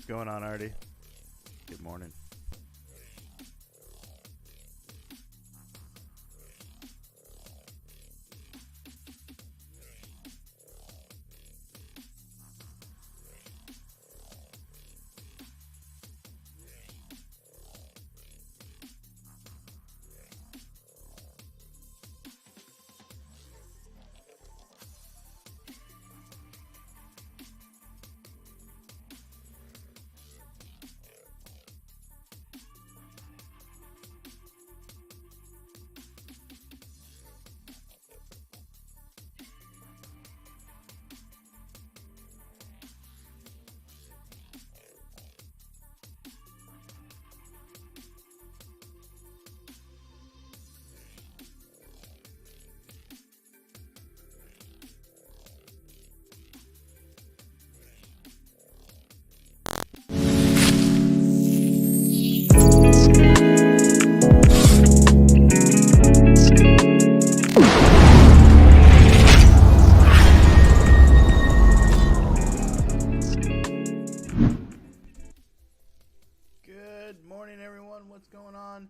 What's going on, Artie? Good morning. Good morning, everyone. What's going on?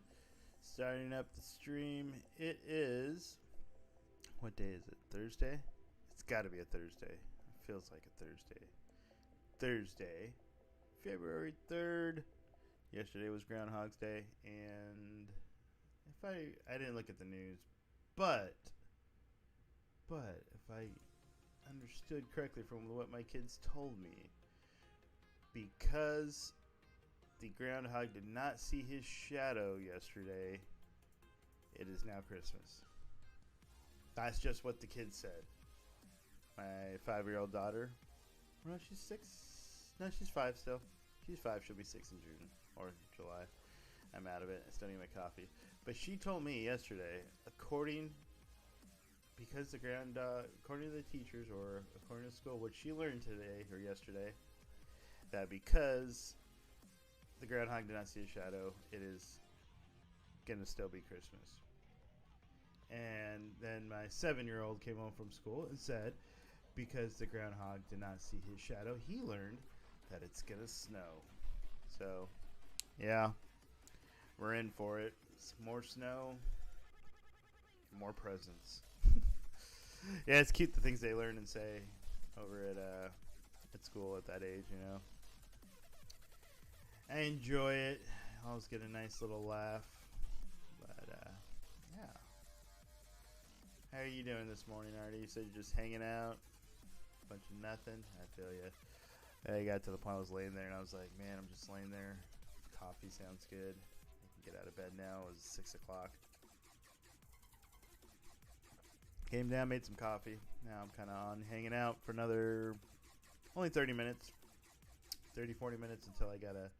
Starting up the stream. It is, what day is it? Thursday? It's got to be a Thursday. It feels like a Thursday. Thursday, February 3rd. Yesterday was Groundhog's Day, and if I didn't look at the news, but if I understood correctly from what my kids told me, because the groundhog did not see his shadow yesterday, it is now Christmas. That's just what the kids said. My 5-year-old daughter, well, she's 6. No, she's 5 still. She's 5. She'll be 6 in June or July. I'm out of it. I still need my coffee. But she told me yesterday, according to the teachers or according to school, what she learned today or yesterday, that because the groundhog did not see a shadow, it is gonna still be Christmas. And then my 7-year-old came home from school and said, because the groundhog did not see his shadow, he learned that it's gonna snow. So, yeah, we're in for it. Some more snow, more presents. Yeah, it's cute the things they learn and say over at school at that age, you know. I enjoy it. I always get a nice little laugh. But yeah. How are you doing this morning, Artie? You said you're just hanging out, bunch of nothing. I feel you. I got to the point I was laying there and I was like, man, I'm just laying there. Coffee sounds good. I can get out of bed now. It was 6 o'clock. Came down, made some coffee. Now I'm kind of on hanging out for another, only 30 minutes. 30, 40 minutes until I got to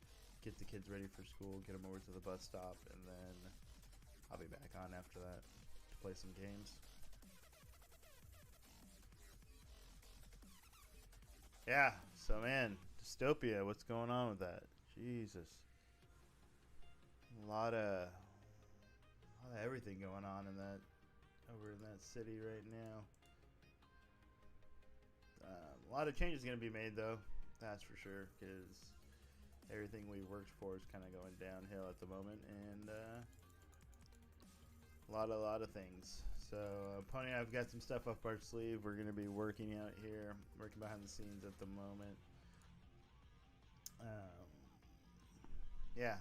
get the kids ready for school, get them over to the bus stop, and then I'll be back on after that to play some games. Yeah, so man, Dystopia, what's going on with that? Jesus. A lot of everything going on in that, over in that city right now. A lot of changes going to be made though, that's for sure, because everything we worked for is kind of going downhill at the moment, and a lot of things. So Pony and I've got some stuff up our sleeve. We're going to be working out here, working behind the scenes at the moment. Yeah,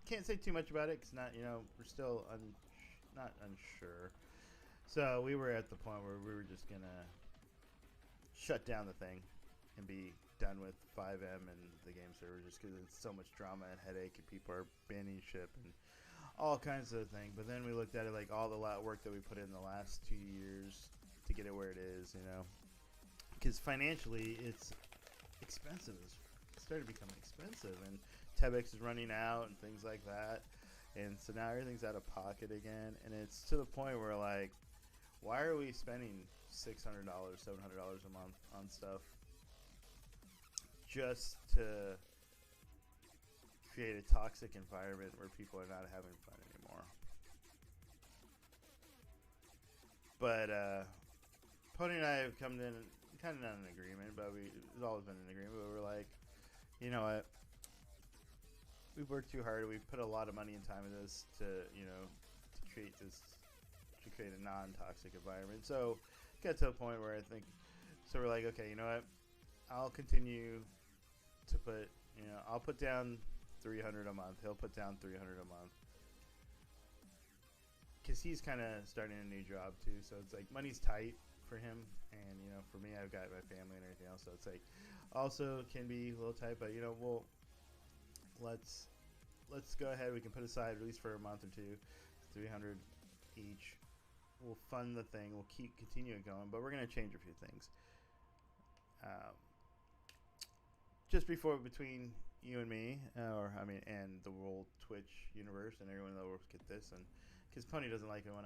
can't say too much about it because we're still not unsure. So we were at the point where we were just gonna shut down the thing and be done with 5M and the game server, just because it's so much drama and headache and people are banning ship and all kinds of things. But then we looked at it like all the work that we put in the last 2 years to get it where it is, because financially it's expensive. It started becoming expensive, and Tebex is running out and things like that, and so now everything's out of pocket again, and it's to the point where like, why are we spending $600, $700 a month on stuff just to create a toxic environment where people are not having fun anymore? But Pony and I have come in kind of not an agreement, but we've always been in agreement. But we're like, you know what? We've worked too hard. We've put a lot of money and time into this to create a non-toxic environment. So got to a point where I think, so we're like, okay, you know what? I'll continue to put, I'll put down $300 a month. He'll put down $300 a month. Because he's kind of starting a new job too. So it's like money's tight for him. And, for me, I've got my family and everything else. So it's like, also can be a little tight, but, let's go ahead. We can put aside at least for a month or two, $300 each. We'll fund the thing. We'll continue it going, but we're going to change a few things. Just between you and me, and the whole Twitch universe and everyone that will get this, and because Pony doesn't like it when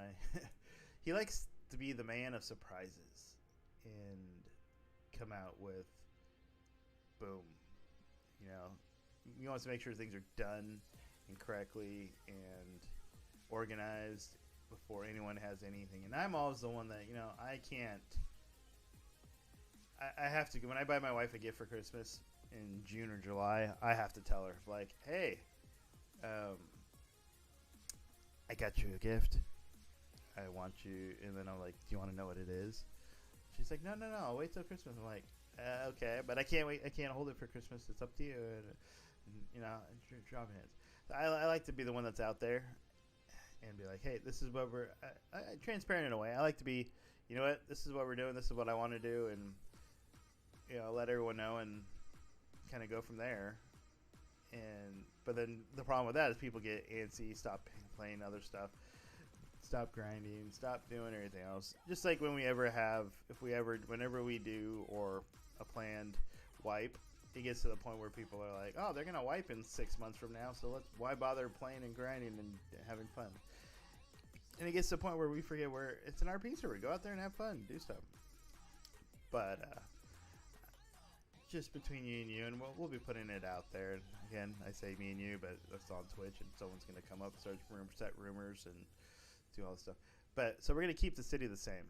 he likes to be the man of surprises and come out with boom. He wants to make sure things are done incorrectly and organized before anyone has anything. And I'm always the one that, I can't. I have to, when I buy my wife a gift for Christmas in June or July, I have to tell her, like, hey, I got you a gift. I want you, and then I'm like, do you want to know what it is? She's like, no, I'll wait till Christmas. I'm like, okay, but I can't wait. I can't hold it for Christmas. It's up to you. And dropping it. I like to be the one that's out there and be like, hey, this is what we're transparent in a way. I like to be, you know what, this is what we're doing. This is what I want to do, and let everyone know and kind of go from there. But then the problem with that is people get antsy, stop playing other stuff. stop grinding, stop doing everything else. Just like when whenever we do or a planned wipe, it gets to the point where people are like, oh, they're gonna wipe in 6 months from now, so why bother playing and grinding and having fun? And it gets to the point where we forget it's an RP server. Go out there and have fun, do stuff. But just between you and you, and we'll be putting it out there. Again, I say me and you, but that's on Twitch, and someone's gonna come up, set rumors, and do all this stuff. But so we're gonna keep the city the same.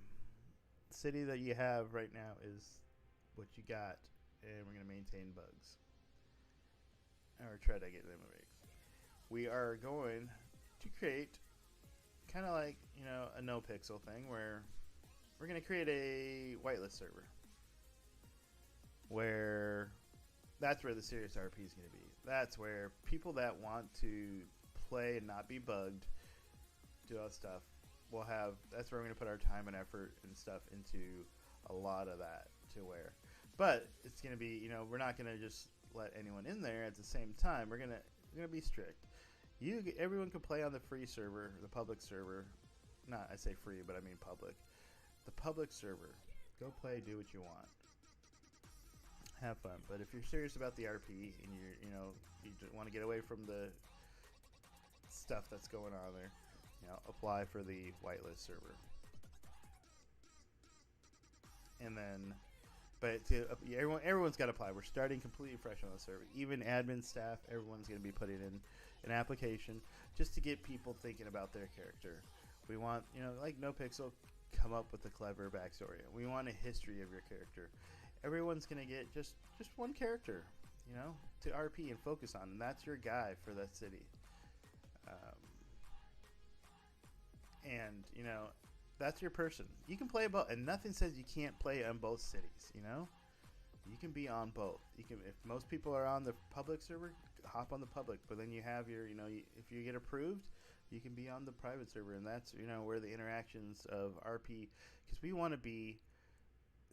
The city that you have right now is what you got, and we're gonna maintain bugs, or try to get them away. We are going to create kind of like, a no pixel thing where we're gonna create a whitelist server, where that's where the serious RP is gonna be. That's where people that want to play and not be bugged, do all that stuff, that's where we're gonna put our time and effort and stuff into a lot of that. But it's gonna be, we're not gonna just let anyone in there. At the same time, we're gonna be strict. Everyone can play on the free server, the public server. Not, I say free, but I mean public. The public server. Go play, do what you want, have fun. But if you're serious about the RP and you want to get away from the stuff that's going on there, apply for the whitelist server. And then, but everyone's got to apply. We're starting completely fresh on the server. Even admin staff, everyone's going to be putting in an application just to get people thinking about their character. We want, like NoPixel, come up with a clever backstory. We want a history of your character. Everyone's going to get just one character, to RP and focus on, and that's your guy for that city. And, that's your person. You can play both, and nothing says you can't play on both cities, You can be on both. If most people are on the public server, hop on the public, but then you have your, if you get approved, you can be on the private server, and that's, where the interactions of RP, because we want to be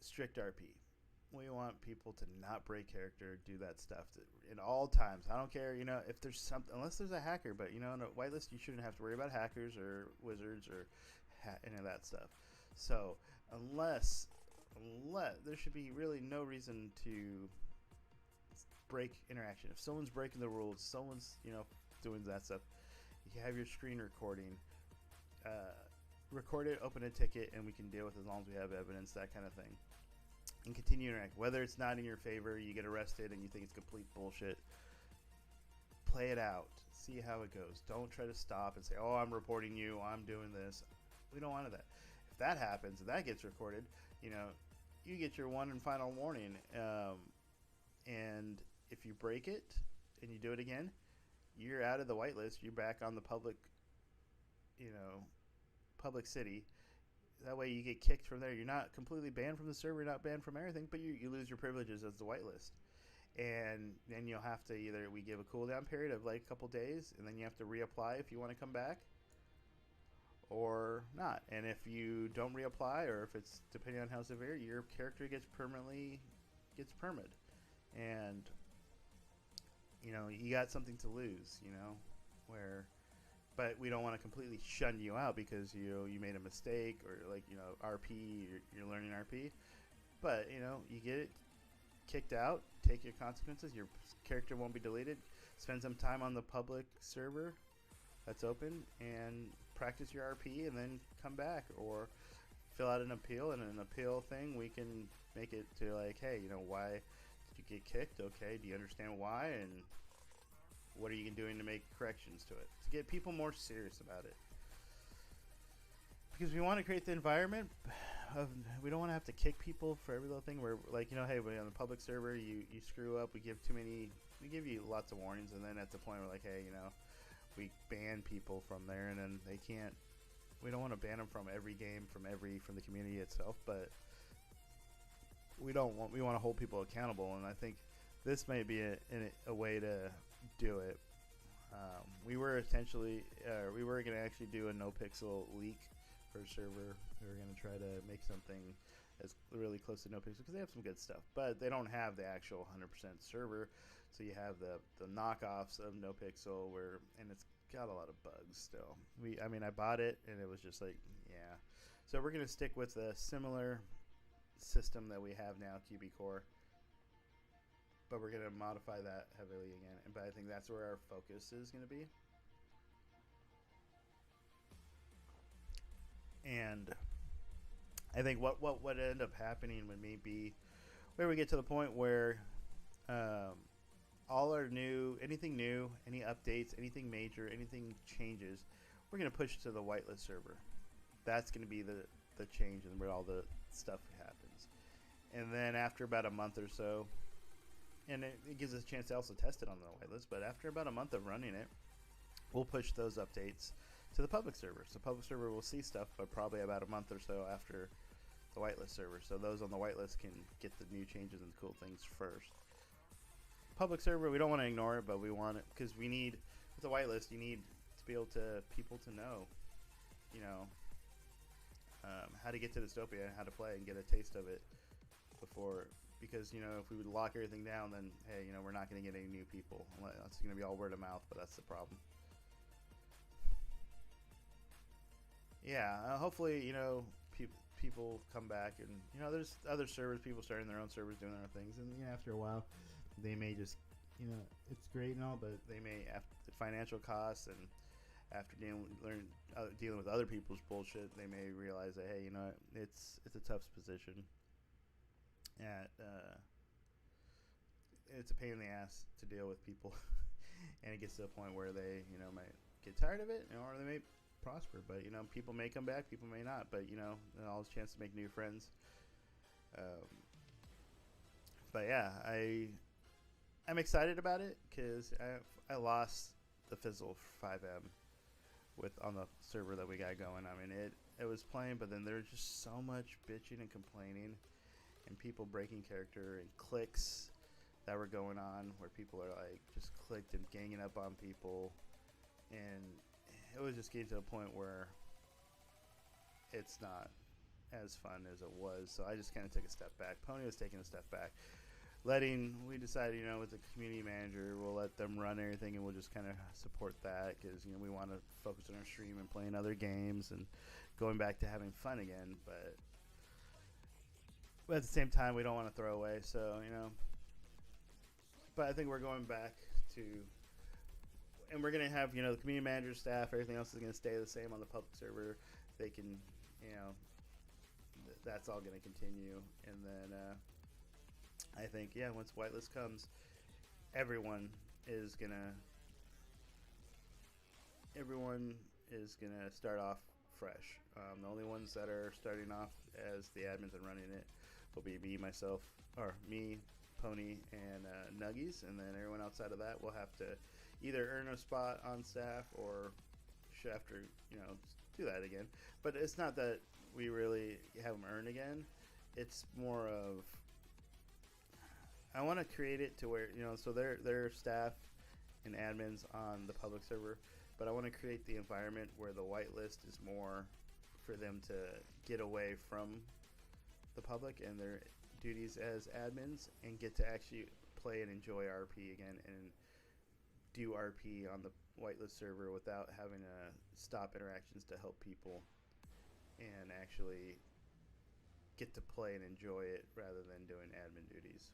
strict RP. We want people to not break character, do that stuff in all times. I don't care, if there's something, unless there's a hacker, but, in a whitelist, you shouldn't have to worry about hackers or wizards or any of that stuff. So, unless there should be really no reason to break interaction. If someone's breaking the rules, someone's, doing that stuff, you have your screen recording, record it, open a ticket, and we can deal with it as long as we have evidence, that kind of thing. And continue to interact. Whether it's not in your favor, you get arrested and you think it's complete bullshit, play it out. See how it goes. Don't try to stop and say, oh, I'm reporting you, I'm doing this. We don't want that. If that happens and that gets recorded, you get your one and final warning. And if you break it and you do it again, you're out of the whitelist. You're back on the public, public city. That way you get kicked from there. You're not completely banned from the server, you're not banned from everything, but you lose your privileges as the whitelist. And then you'll have to we give a cooldown period of like a couple days, and then you have to reapply if you want to come back, or not. And if you don't reapply, or if it's depending on how severe, your character gets permit. And you got something to lose, but we don't want to completely shun you out because you made a mistake, or RP, you're learning RP. But you get it kicked out, take your consequences. Your character won't be deleted. Spend some time on the public server that's open and practice your RP, and then come back, or fill out an appeal. And an appeal thing, we can make it to like, hey, why did you get kicked? Okay, do you understand why? And what are you doing to make corrections to it? To get people more serious about it. Because we want to create the environment of, we don't want to have to kick people for every little thing where, like, hey, on the public server, you screw up, we give you lots of warnings, and then at the point where, like, hey, we ban people from there, and then they can't, we don't want to ban them from every game, from the community itself, but we want to hold people accountable, and I think this may be a way to do it. We were going to actually do a NoPixel leak for a server. We were going to try to make something as really close to NoPixel, because they have some good stuff, but they don't have the actual 100% server. So you have the knockoffs of NoPixel, and it's got a lot of bugs still. I mean, I bought it and it was just like, yeah. So we're gonna stick with a similar system that we have now, QB Core, but we're gonna modify that heavily again. But I think that's where our focus is gonna be. And I think what would end up happening would maybe where we get to the point where all our anything new, any updates, anything major, anything changes, we're going to push to the whitelist server. That's going to be the change and where all the stuff happens. And then after about a month or so, and it gives us a chance to also test it on the whitelist, but after about a month of running it, we'll push those updates to the public server. So public server will see stuff, but probably about a month or so after the whitelist server. So those on the whitelist can get the new changes and cool things first. Public server, we don't want to ignore it, but we want it because we need, with the whitelist, you need to be able to, people to know, you know, how to get to Dystopia and how to play and get a taste of it before, because, you know, if we would lock everything down, then, hey, you know, we're not going to get any new people. It's going to be all word of mouth, but that's the problem. Yeah, hopefully, you know, people come back, and, you know, there's other servers, people starting their own servers, doing their own things, and, you know, after a while, they may just, you know, it's great and all, but they may, after the financial costs and after dealing with other people's bullshit, they may realize that, hey, you know, it's a tough position. It's a pain in the ass to deal with people, and it gets to a point where they, you know, might get tired of it, or they may prosper. But, you know, people may come back, people may not. But, you know, always a chance to make new friends. But yeah, I'm excited about it because I lost the Fizzle 5M on the server that we got going. I mean, it was playing, but then there's just so much bitching and complaining, and people breaking character, and clicks that were going on where people are like just clicked and ganging up on people, and it was just getting to a point where it's not as fun as it was. So I just kind of took a step back. Pony was taking a step back. We decided, you know, with the community manager, we'll let them run everything, and we'll just kind of support that because, you know, we want to focus on our stream and playing other games and going back to having fun again. But at the same time, we don't want to throw away. So, you know, but I think we're going back to, and we're going to have, you know, the community manager, staff, everything else is going to stay the same on the public server. They can, you know, that's all going to continue. And then I think, yeah, once whitelist comes, everyone is gonna start off fresh. The only ones that are starting off as the admins and running it will be me, Pony, and Nuggies, and then everyone outside of that will have to either earn a spot on staff or have to, you know, do that again. But it's not that we really have them earn again. It's more of, I want to create it to where, you know, so they're staff and admins on the public server, but I want to create the environment where the whitelist is more for them to get away from the public and their duties as admins and get to actually play and enjoy RP again and do RP on the whitelist server without having to stop interactions to help people and actually get to play and enjoy it rather than doing admin duties.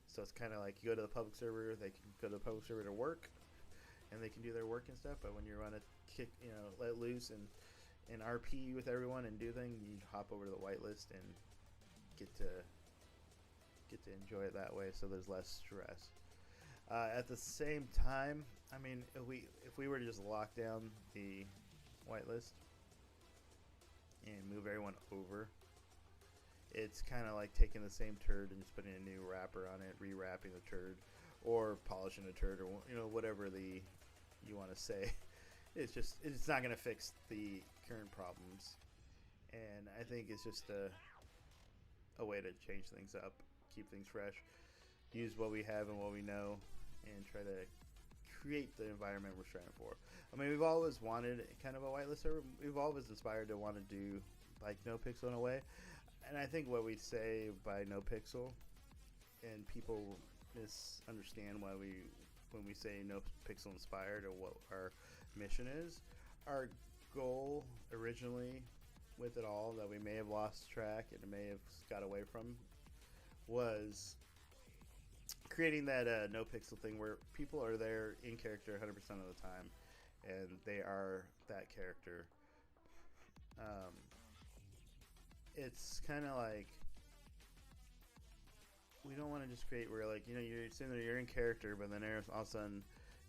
So it's kind of like you go to the public server, they can go to the public server to work, and they can do their work and stuff. But when you want to kick, you know, let loose and RP with everyone and do things, you hop over to the whitelist and get to enjoy it that way. So there's less stress. At the same time, I mean, if we were to just lock down the whitelist and move everyone over, it's kind of like taking the same turd and just putting a new wrapper on it, rewrapping the turd, or polishing a turd, or, you know, whatever you want to say. It's not going to fix the current problems, and I think it's just a way to change things up, keep things fresh, use what we have and what we know, and try to create the environment we're striving for. I mean, we've always wanted kind of a whitelist server. We've always inspired to want to do like no pixel in a way. And I think what we say by no pixel, and people misunderstand why we when we say no pixel inspired, or what our mission is. Our goal originally with it all, that we may have lost track and may have got away from, was creating that no pixel thing where people are there in character 100% of the time, and they are that character. It's kind of like, we don't want to just create where, like, you know, you're sitting there, you're in character, but then there's all of a sudden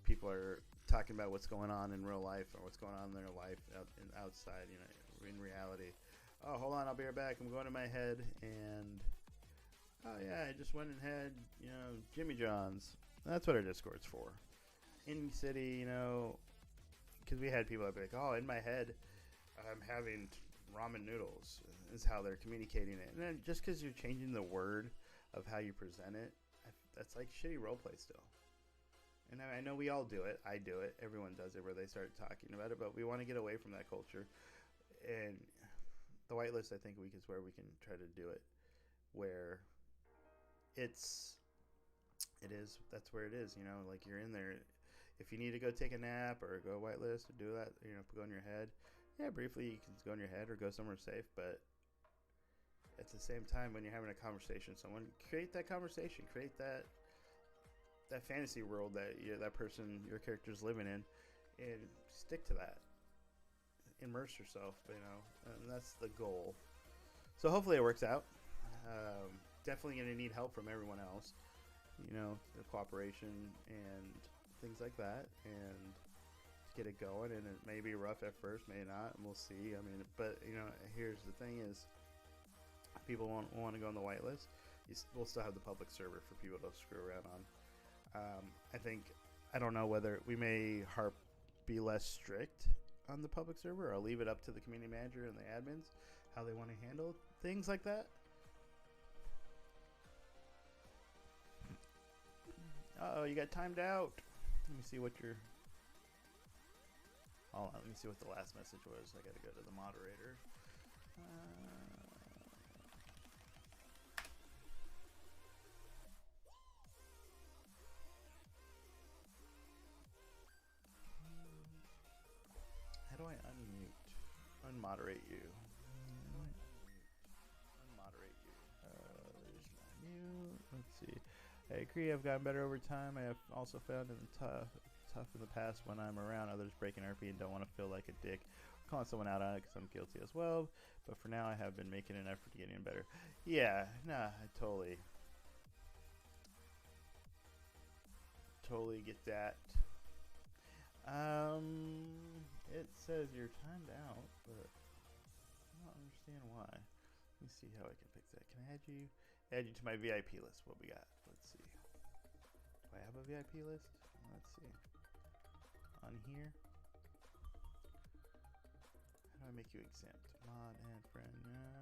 people are talking about what's going on in real life, or what's going on in their life outside, you know, in reality. Oh, hold on, I'll be right back. I'm going to my head, and oh yeah, I just went and had, you know, Jimmy John's. That's what our Discord's for. In city, you know, because we had people that be like, oh, in my head, I'm having ramen noodles, is how they're communicating it. And then just because you're changing the word of how you present it, that's like shitty roleplay still. And I know we all do it. I do it. Everyone does it, where they start talking about it. But we want to get away from that culture. And the whitelist, I think, is where we can try to do it, where that's where it is. You know, like, you're in there. If you need to go take a nap or go whitelist or do that, you know, go in your head. Yeah, briefly you can go in your head or go somewhere safe, but at the same time, when you're having a conversation with someone, create that conversation, create that fantasy world that that person, your character's living in, and stick to that. Immerse yourself, you know, and that's the goal. So hopefully it works out. Definitely going to need help from everyone else, you know, the cooperation and things like that, and get it going. And it may be rough at first, may not, and we'll see. I mean, but, you know, here's the thing is, people want to go on the whitelist, we'll still have the public server for people to screw around on. I don't know whether we may be less strict on the public server, or I'll leave it up to the community manager and the admins how they want to handle things like that. Uh-oh, you got timed out. Let me see what your... Hold on, let me see what the last message was. I gotta go to the moderator. How do I unmoderate you? Unmoderate you. There's my mute. Let's see. I agree, I've gotten better over time. I have also found it tough in the past when I'm around others breaking RP and don't want to feel like a dick. I'm calling someone out on it because I'm guilty as well. But for now, I have been making an effort to get in better. Yeah, nah, I totally get that. It says you're timed out, but I don't understand why. Let me see how I can fix that. Can I add you to my VIP list? What we got? Let's see. Do I have a VIP list? Let's see. On here. How do I make you exempt? Mod and friend. No.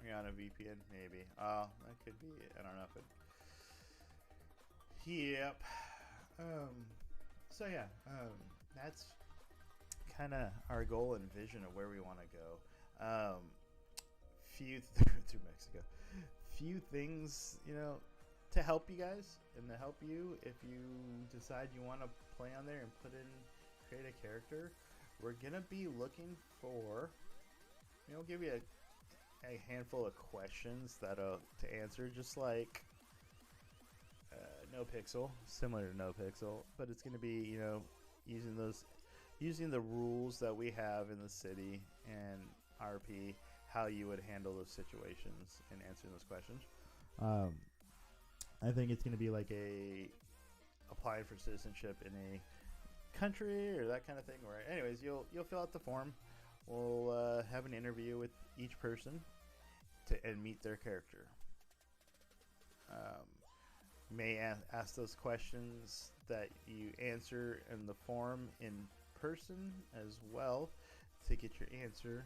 Are you on a VPN? Maybe. Oh, that could be it. I don't know if it... Yep. So yeah, that's kind of our goal and vision of where we want to go. Through Mexico. Few things, you know, to help you guys and to help you if you decide you want to play on there and create a character. We're gonna be looking for, you know, give you a handful of questions that to answer, just like No Pixel, similar to No Pixel, but it's going to be, you know, using the rules that we have in the city and RP, how you would handle those situations and answering those questions. I think it's going to be like applying for citizenship in a country or that kind of thing. Where, anyways, you'll fill out the form. We'll have an interview with each person and meet their character. May ask those questions that you answer in the form in person as well to get your answer.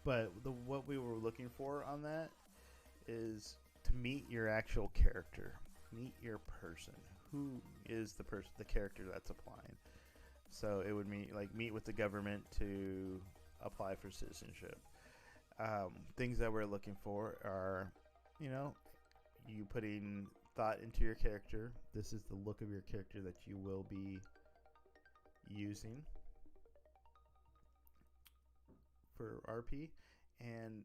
But what we were looking for on that is to meet your actual character, meet your person. Who is the character that's applying? So it would meet with the government to apply for citizenship. Things that we're looking for are, you know, you putting thought into your character. This is the look of your character that you will be using for RP, and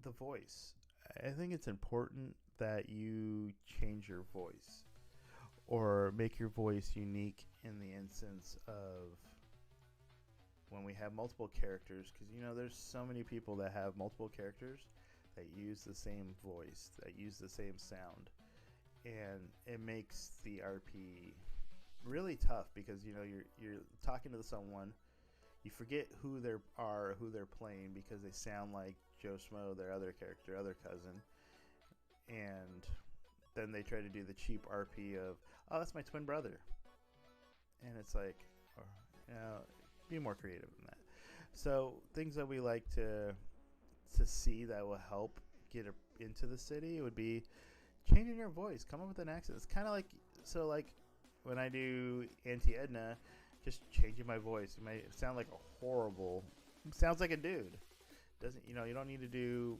the voice. I think it's important that you change your voice or make your voice unique in the instance of when we have multiple characters, because you know there's so many people that have multiple characters that use the same voice, that use the same sound, and it makes the RP really tough because you know you're talking to someone, you forget who they are, who they're playing because they sound like Joe Schmo, their other character, other cousin, and then they try to do the cheap RP of, oh, that's my twin brother, and it's like, oh, you know, be more creative than that. So things that we like to see that will help get into the city would be changing your voice, come up with an accent. It's kind of like, so like when I do Auntie Edna, just changing my voice. It might sound like a horrible, sounds like a dude. Doesn't, you know, you don't need to do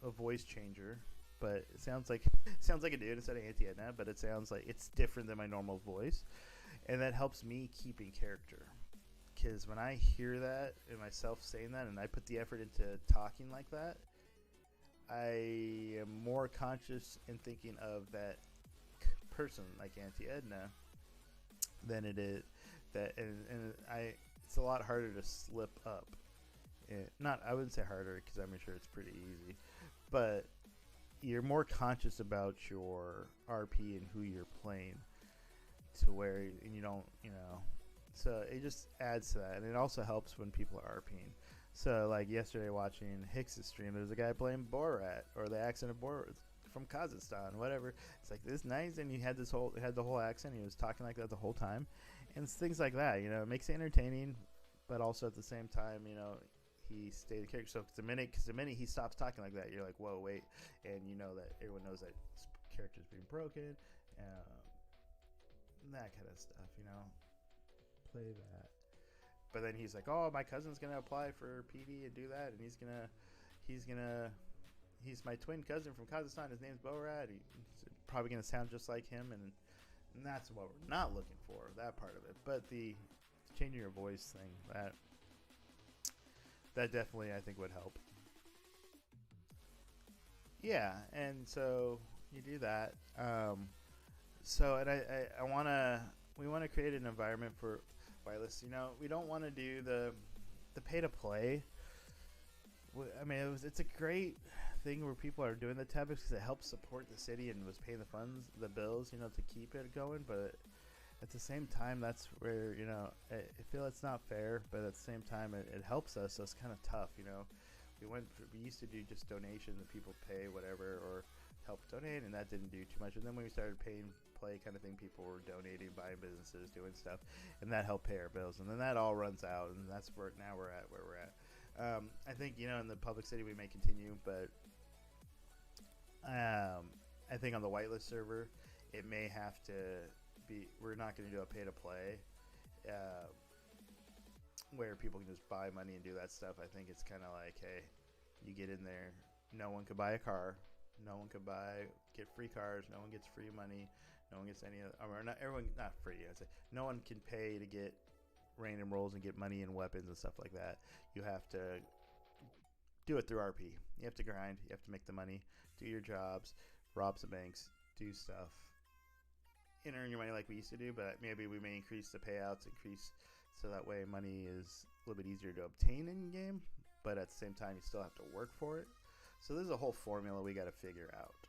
a voice changer, but it sounds like a dude instead of Auntie Edna, but it sounds like it's different than my normal voice, and that helps me keep in character. Because when I hear that and myself saying that, and I put the effort into talking like that, I am more conscious in thinking of that person like Auntie Edna than it is that, and it's a lot harder to slip up. I wouldn't say harder because I'm sure it's pretty easy, but you're more conscious about your RP and who you're playing to where, and you don't, you know, so it just adds to that, and it also helps when people are RPing. So like yesterday watching Hicks's stream, there's a guy playing Borat, or the accent of Borat from Kazakhstan, whatever. It's like, this nice, and he had the whole accent. He was talking like that the whole time, and it's things like that. You know, it makes it entertaining, but also at the same time, you know, he stayed the character. So the minute he stops talking like that, you're like, whoa, wait, and you know that everyone knows that his character's being broken, that kind of stuff. You know, play that. But then he's like, oh, my cousin's gonna apply for PD and do that, and he's my twin cousin from Kazakhstan. His name's Borat. He's probably gonna sound just like him, and that's what we're not looking for, that part of it. But the changing your voice thing, that definitely I think would help. Yeah, and so you do that. So, and we want to create an environment for wireless. You know, we don't want to do the pay to play. I mean, it's a great thing where people are doing the tab because it helps support the city and was paying the bills, you know, to keep it going. But at the same time, that's where, you know, I feel it's not fair, but at the same time, it helps us. So it's kind of tough, you know. We used to do just donation that people pay whatever or help donate, and that didn't do too much. And then when we started paying play kind of thing, people were donating, buying businesses, doing stuff, and that helped pay our bills. And then that all runs out, and that's where now we're at where we're at. I think, you know, in the public city we may continue, but I think on the whitelist server it may have to be, we're not going to do a pay to play where people can just buy money and do that stuff. I think it's kind of like, hey, you get in there, no one could buy a car, no one could get free cars, no one gets free money, no one gets any or not everyone, not free, I'd say no one can pay to get random rolls and get money and weapons and stuff like that. You have to do it through RP. You have to grind, you have to make the money, do your jobs, rob some banks, do stuff, and earn your money like we used to do. But maybe we may increase the payouts, so that way money is a little bit easier to obtain in game, but at the same time you still have to work for it. So there's a whole formula we got to figure out.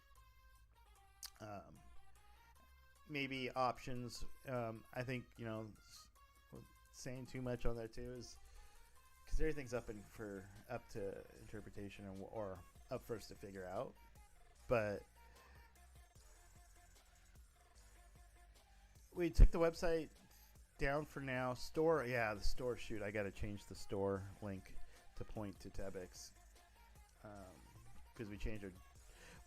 Maybe options. I think, you know, saying too much on that too is because everything's up to interpretation or up for us to figure out. But we took the website down for now. Store, yeah, the store. Shoot, I got to change the store link to point to Tebex because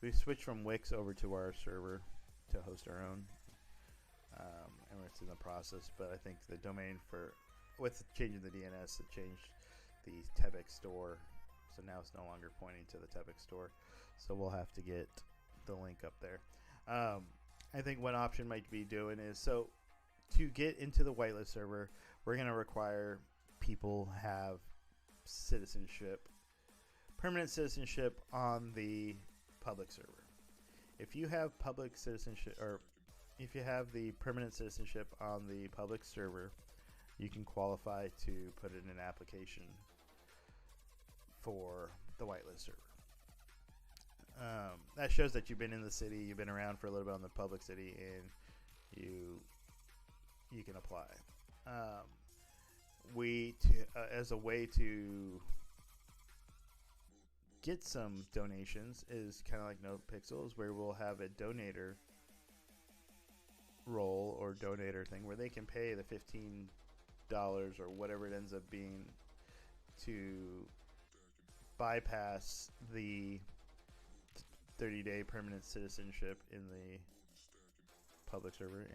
we switched from Wix over to our server to host our own, and we're in the process. But I think the domain with changing the DNS, it changed the Tebex store, so now it's no longer pointing to the Tebex store. So we'll have to get the link up there. I think one option might be doing is, so to get into the whitelist server, we're going to require people have citizenship, permanent citizenship on the public server. If you have public citizenship, or if you have the permanent citizenship on the public server, you can qualify to put in an application for the whitelist server. That shows that you've been in the city, you've been around for a little bit on the public city, and you can apply. As a way to get some donations is kind of like NoPixels, where we'll have a donator role or donator thing where they can pay the $15 or whatever it ends up being to bypass the 30-day permanent citizenship in the public server,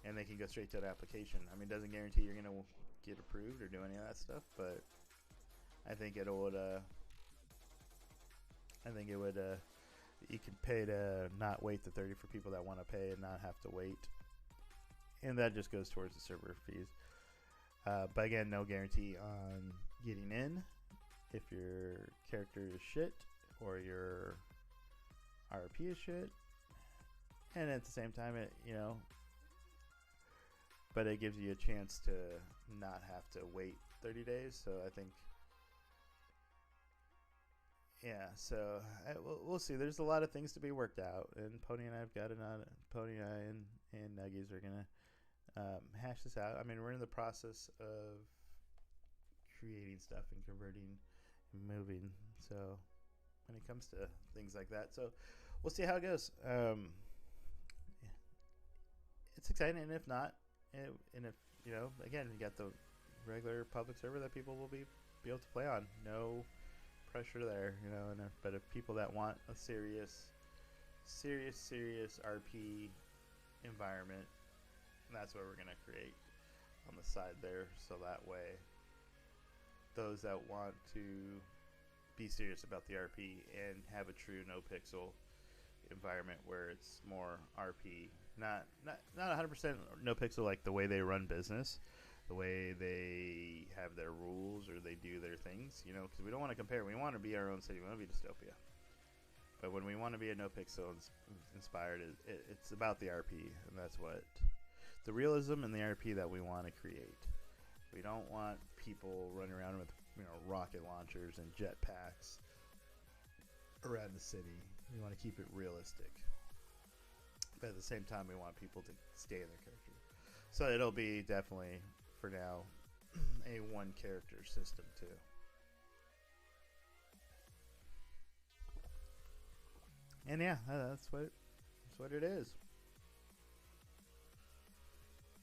and they can go straight to an application. I mean, it doesn't guarantee you're going to get approved or do any of that stuff, but I think it would you can pay to not wait the 30 for people that want to pay and not have to wait, and that just goes towards the server fees. But again, no guarantee on getting in if your character is shit or your RP is shit, and at the same time, but it gives you a chance to not have to wait 30 days. So I think, so we'll see. There's a lot of things to be worked out, and Pony and I have got it on. Pony and I and Nuggies are gonna hash this out. I mean, we're in the process of creating stuff and converting and moving. So when it comes to things like that, so we'll see how it goes. It's exciting, and if not, and if again, you got the regular public server that people will be able to play on. No pressure there, but if people that want a serious RP environment, that's what we're gonna create on the side there. So that way, those that want to be serious about the RP and have a true NoPixel environment where it's more RP, not 100% NoPixel, like the way they run business, the way they have their rules or they do their things, because we don't want to compare. We want to be our own city. We want to be Dystopia. But when we want to be a NoPixel inspired, it's about the RP, and that's what the realism and the RP that we want to create. We don't want people running around with rocket launchers and jetpacks around the city. We want to keep it realistic, but at the same time, we want people to stay in their character. So it'll be definitely, for now, a one character system too. And that's what it is.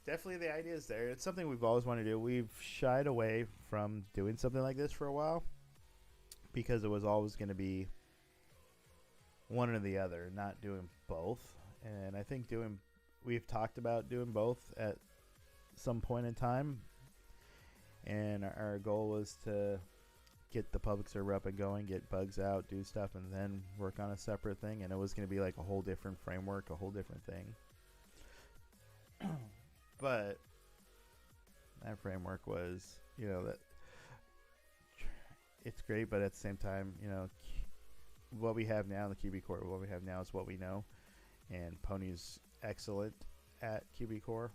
Definitely the idea is there. It's something we've always wanted to do. We've shied away from doing something like this for a while because it was always going to be one or the other, not doing both. And I think we've talked about doing both at some point in time, and our goal was to get the public server up and going, get bugs out, do stuff, and then work on a separate thing. And it was going to be like a whole different framework, a whole different thing. But that framework was, that it's great, but at the same time, what we have now, the QB Core, what we have now is what we know. And Pony's excellent at QB Core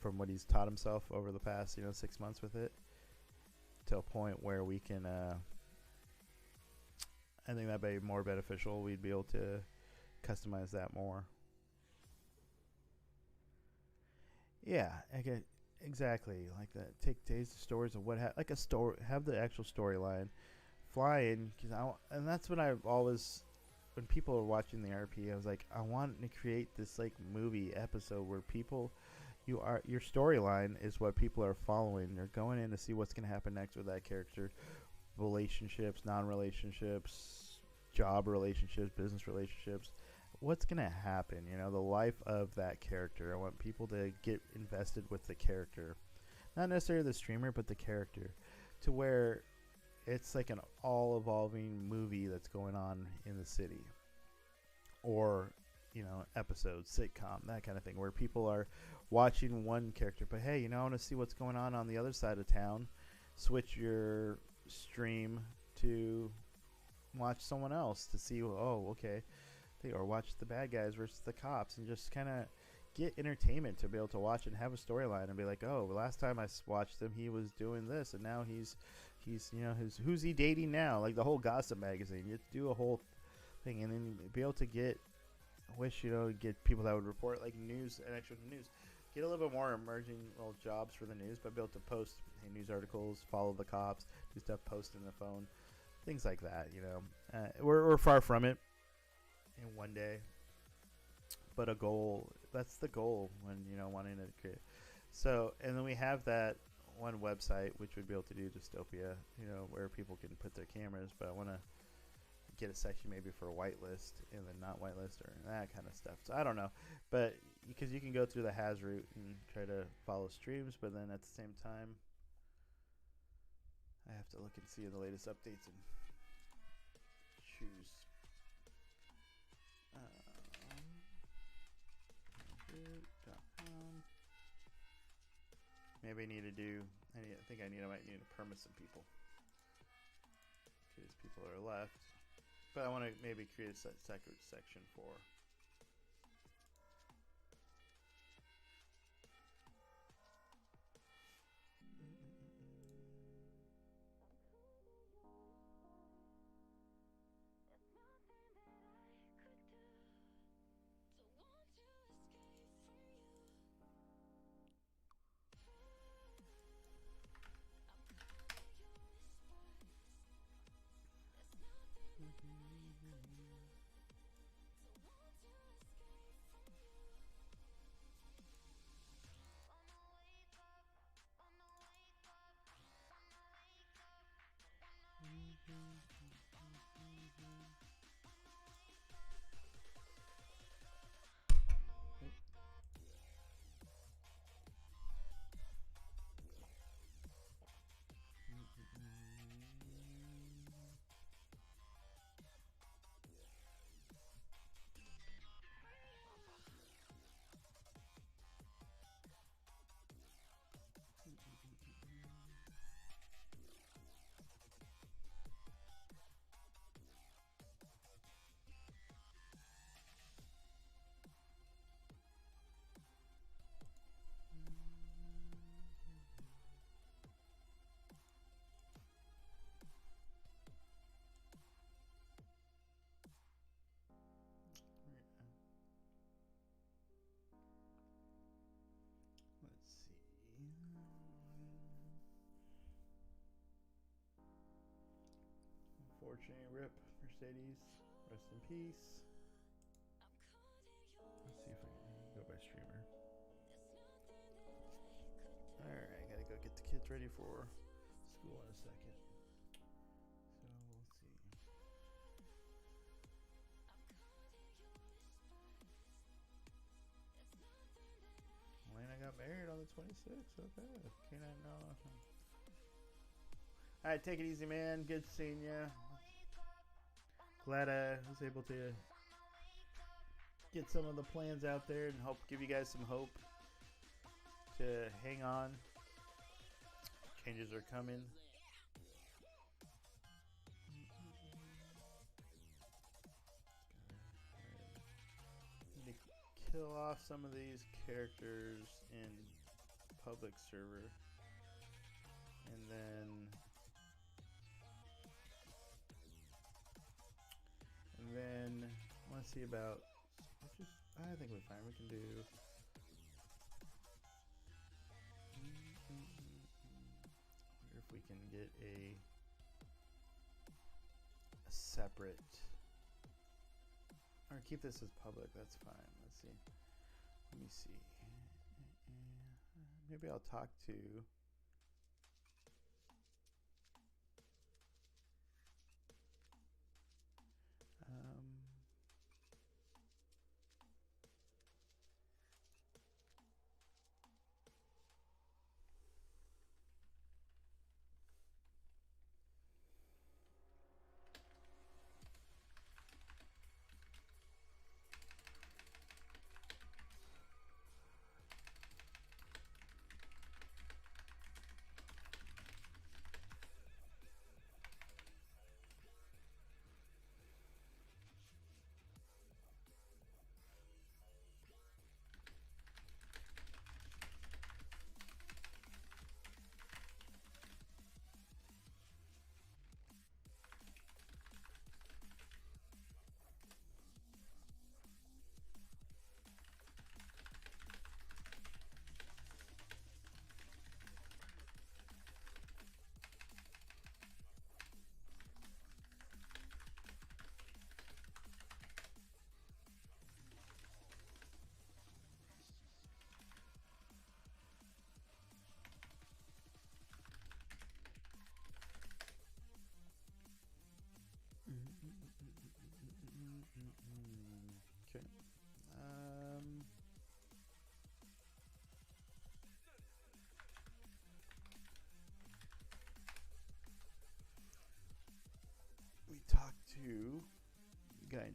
from what he's taught himself over the past, 6 months with it, to a point where we can, I think that'd be more beneficial. We'd be able to customize that more. Yeah, exactly like that. Take days to stories of what like a story, have the actual storyline, fly in, and that's when I've always, when people are watching the RP, I was like, I want to create this like movie episode where people, your storyline is what people are following. They're going in to see what's going to happen next with that character, relationships, non-relationships, job relationships, business relationships. What's going to happen, the life of that character. I want people to get invested with the character. Not necessarily the streamer, but the character. To where it's like an all-evolving movie that's going on in the city. or episodes, sitcom, that kind of thing, where people are watching one character, but hey, I want to see what's going on the other side of town. Switch your stream to watch someone else to see, oh, okay, or watch the bad guys versus the cops, and just kind of get entertainment to be able to watch and have a storyline and be like, oh, last time I watched him, he was doing this, and now he's who's he dating now? Like the whole gossip magazine. You do a whole thing, and then be able to get get people that would report like news and extra news. Get a little bit more emerging jobs for the news, but be able to post news articles, follow the cops, do stuff, post in the phone, things like that. We're far from it in one day, but a goal. That's the goal when wanting to create. So, and then we have that one website which would be able to do Dystopia, where people can put their cameras. But I want to get a section maybe for a whitelist and then not whitelist or that kind of stuff. So I don't know, but because you can go through the has route and try to follow streams, but then at the same time, I have to look and see the latest updates and choose. Maybe I need to do. I might need to permit some people because people are left. But I want to maybe create a separate section for. Unfortunately, RIP Mercedes. Rest in peace. Let's see if I can go by streamer. Alright, I gotta go get the kids ready for school in a second. So we'll see. Elena got married on the 26th. Okay. Can I know? Alright, take it easy, man. Good seeing you. Glad I was able to get some of the plans out there and help give you guys some hope to hang on. Changes are coming. Need to kill off some of these characters in public server. And then I want to see about, I think we're fine. We can do. Wonder if we can get a separate, or keep this as public. That's fine. Let's see. Let me see. Maybe I'll talk to.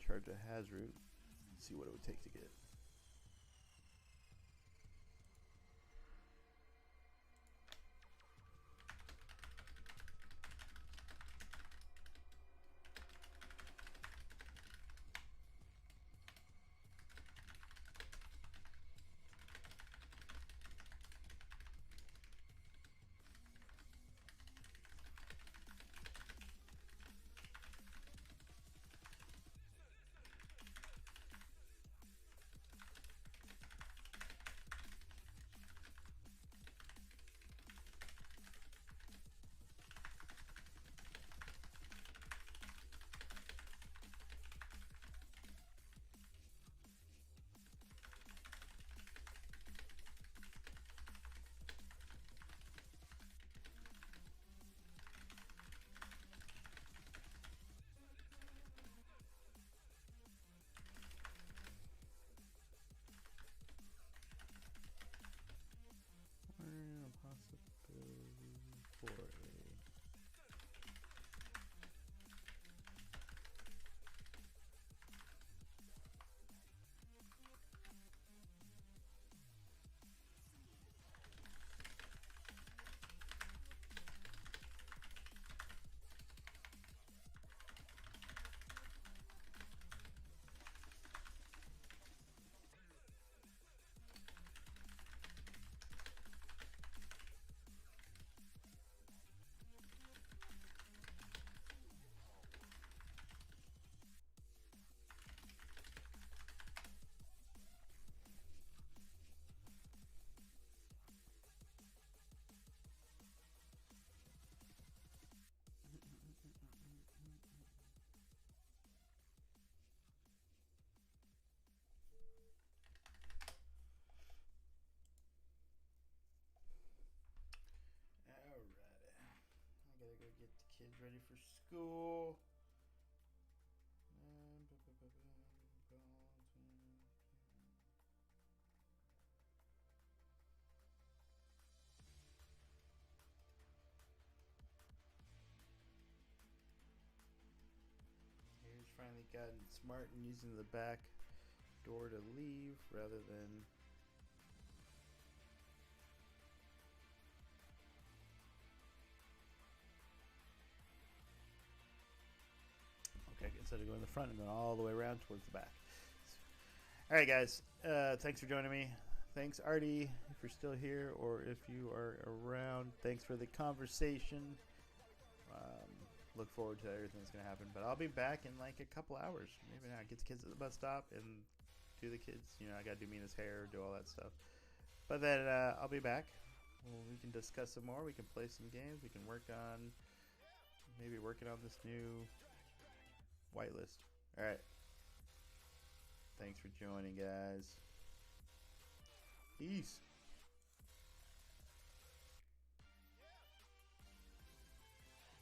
charge a Hazroot. See what it would take to get. Possibility for a gotta go get the kids ready for school. Here's finally gotten smart and using the back door to leave rather than instead of going to the front and then all the way around towards the back. All right, guys. Thanks for joining me. Thanks, Artie, if you're still here, or if you are around. Thanks for the conversation. Look forward to everything that's going to happen. But I'll be back in like a couple hours. Maybe not. Get the kids at the bus stop and do the kids. You know, I got to do Mina's hair, do all that stuff. But then I'll be back. We can discuss some more. We can play some games. We can work on maybe working on this new whitelist. All right. Thanks for joining, guys. Peace.